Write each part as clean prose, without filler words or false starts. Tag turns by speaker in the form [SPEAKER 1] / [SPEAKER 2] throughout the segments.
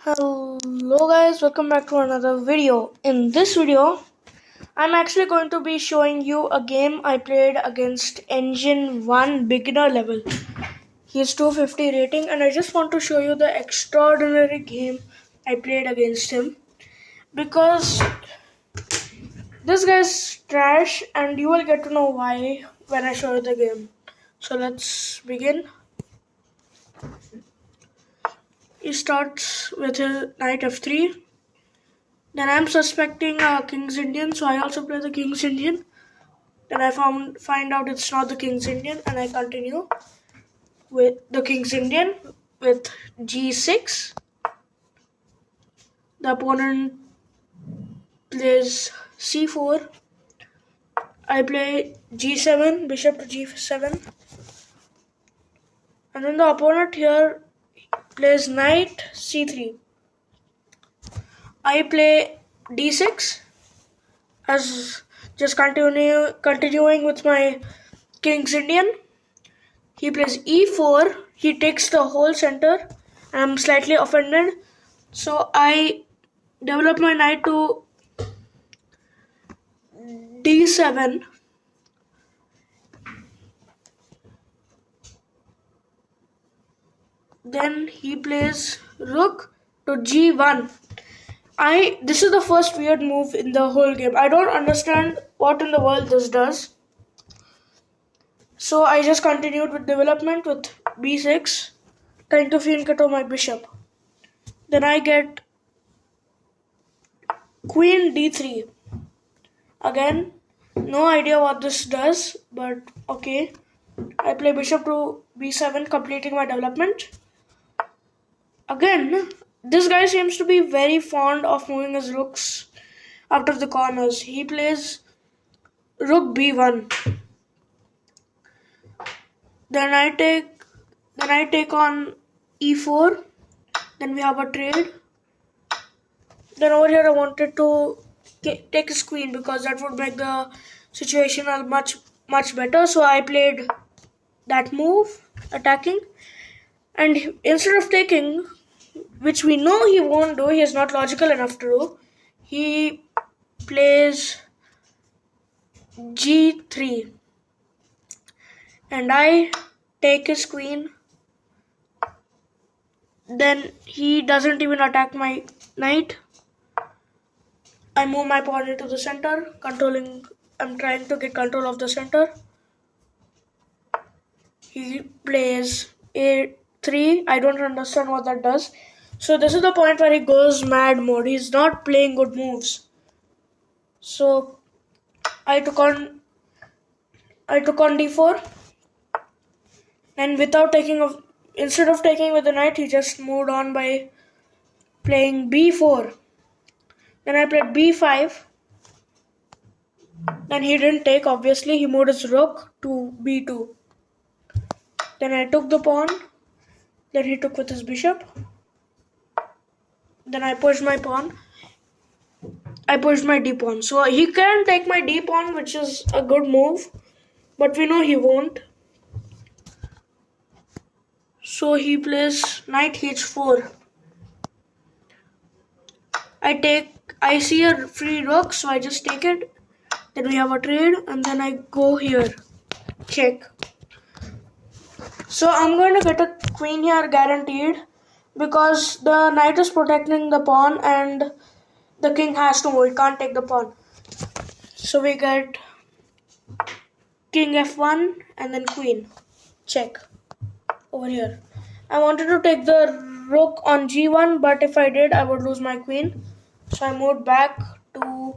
[SPEAKER 1] Hello guys, welcome back to another video. In this video, I'm actually going to be showing you a game I played against Engine 1 beginner level. He's 250 rating and I just want to show you the extraordinary game I played against him because this guy's trash and you will get to know why when I show you the game. So let's begin. He starts with his knight f3. Then I'm suspecting King's Indian, so I also play the King's Indian. Then I find out it's not the King's Indian, and I continue with the King's Indian with g6. The opponent plays c4. I play g7, bishop to g7. And then the opponent here plays knight c3. I play d6 as just continuing with my King's Indian. He plays e4. He takes the whole center. I'm slightly offended. So I develop my knight to d7. Then he plays rook to g1. This is the first weird move in the whole game. I don't understand what in the world this does. So I just continued with development with b6, trying to fianchetto my bishop. Then I get queen d3. Again, no idea what this does, but okay. I play bishop to b7, completing my development. Again, this guy seems to be very fond of moving his rooks out of the corners. He plays rook b1. Then I take on e4. Then we have a trade. Then over here I wanted to take his queen because that would make the situation much better. So I played that move, attacking. And instead of taking, which we know he won't do, he is not logical enough to do, he plays g3. And I take his queen. Then he doesn't even attack my knight. I move my pawn into the center, I'm trying to get control of the center. He plays a3. I don't understand what that does. So this is the point where he goes mad mode. He's not playing good moves. So I took on d4. And instead of taking with the knight, he just moved on by playing b4. Then I played b5. Then he didn't take, obviously. He moved his rook to b2. Then I took the pawn. Then he took with his bishop. Then I pushed my pawn. I pushed my d pawn. So he can take my d pawn, which is a good move. But we know he won't. So he plays knight h4. I see a free rook, so I just take it. Then we have a trade, and then I go here. Check. So I'm going to get a queen here guaranteed because the knight is protecting the pawn and the king has to move. He can't take the pawn. So we get king f1 and then queen. Check. Over here. I wanted to take the rook on g1, but if I did, I would lose my queen. So I moved back to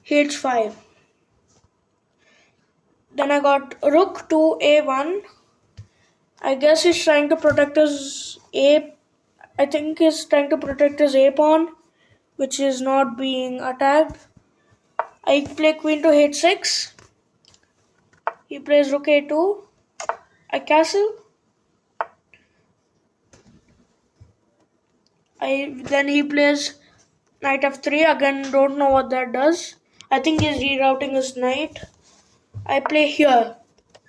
[SPEAKER 1] h5. Then I got rook to a1. I guess he's trying to protect his I think he's trying to protect his a pawn, which is not being attacked. I play queen to h6. He plays rook a2. I castle. Then he plays knight f3. Again, don't know what that does. I think he's rerouting his knight. I play here.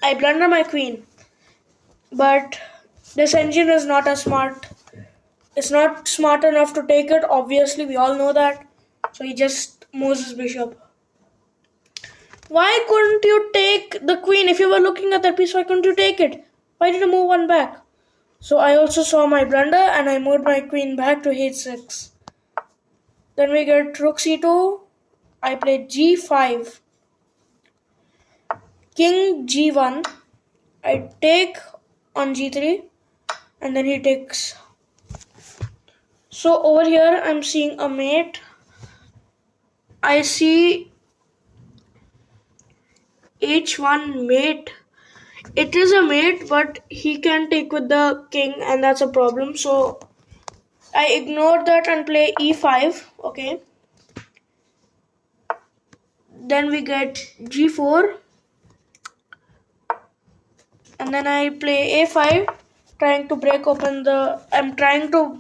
[SPEAKER 1] I blunder my queen. But this engine is not as smart is not smart enough to take it. Obviously, we all know that. So he just moves his bishop. Why couldn't you take the queen? If you were looking at that piece, why couldn't you take it? Why did you move one back? So I also saw my blunder and I moved my queen back to h6. Then we get rook c2. I played g5. King g1. I take on g3 and then he takes. So over here I'm seeing a mate. I see h1 mate. It is a mate, but he can take with the king and that's a problem. So I ignore that and play e5. Okay. Then we get g4. And then I play a5, trying to break open the. I'm trying to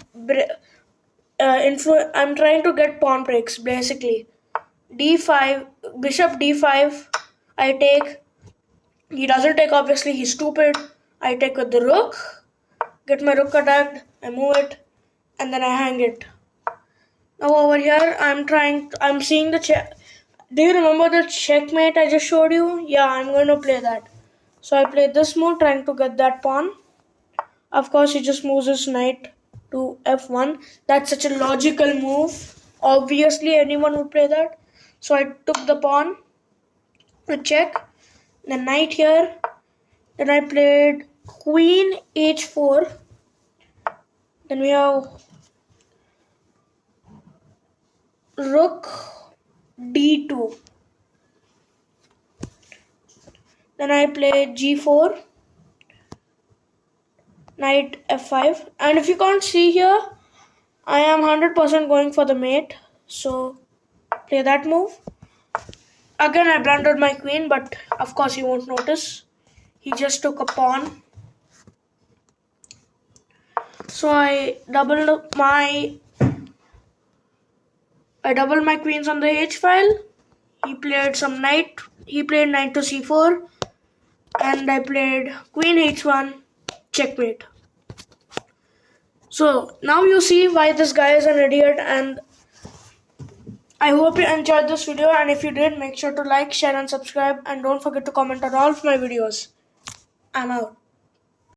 [SPEAKER 1] I'm trying to get pawn breaks basically. d5, bishop d5. I take. He doesn't take, obviously. He's stupid. I take with the rook. Get my rook attacked. I move it, and then I hang it. Now over here, I'm seeing the check. Do you remember the checkmate I just showed you? Yeah, I'm going to play that. So I play this move, trying to get that pawn. Of course, he just moves his knight to f1. That's such a logical move. Obviously, anyone would play that. So I took the pawn to check. The knight here. Then I played queen h4. Then we have rook d2. Then I play g4. Knight f5. And if you can't see here, I am 100% going for the mate. So play that move. Again, I blundered my queen, but of course he won't notice. He just took a pawn. So I doubled my queens on the h file. He played some knight. He played knight to c4, and I played queen h1, checkmate. So now you see why this guy is an idiot, and I hope you enjoyed this video, and if you did, make sure to like, share and subscribe, and don't forget to comment on all of my videos. I'm out.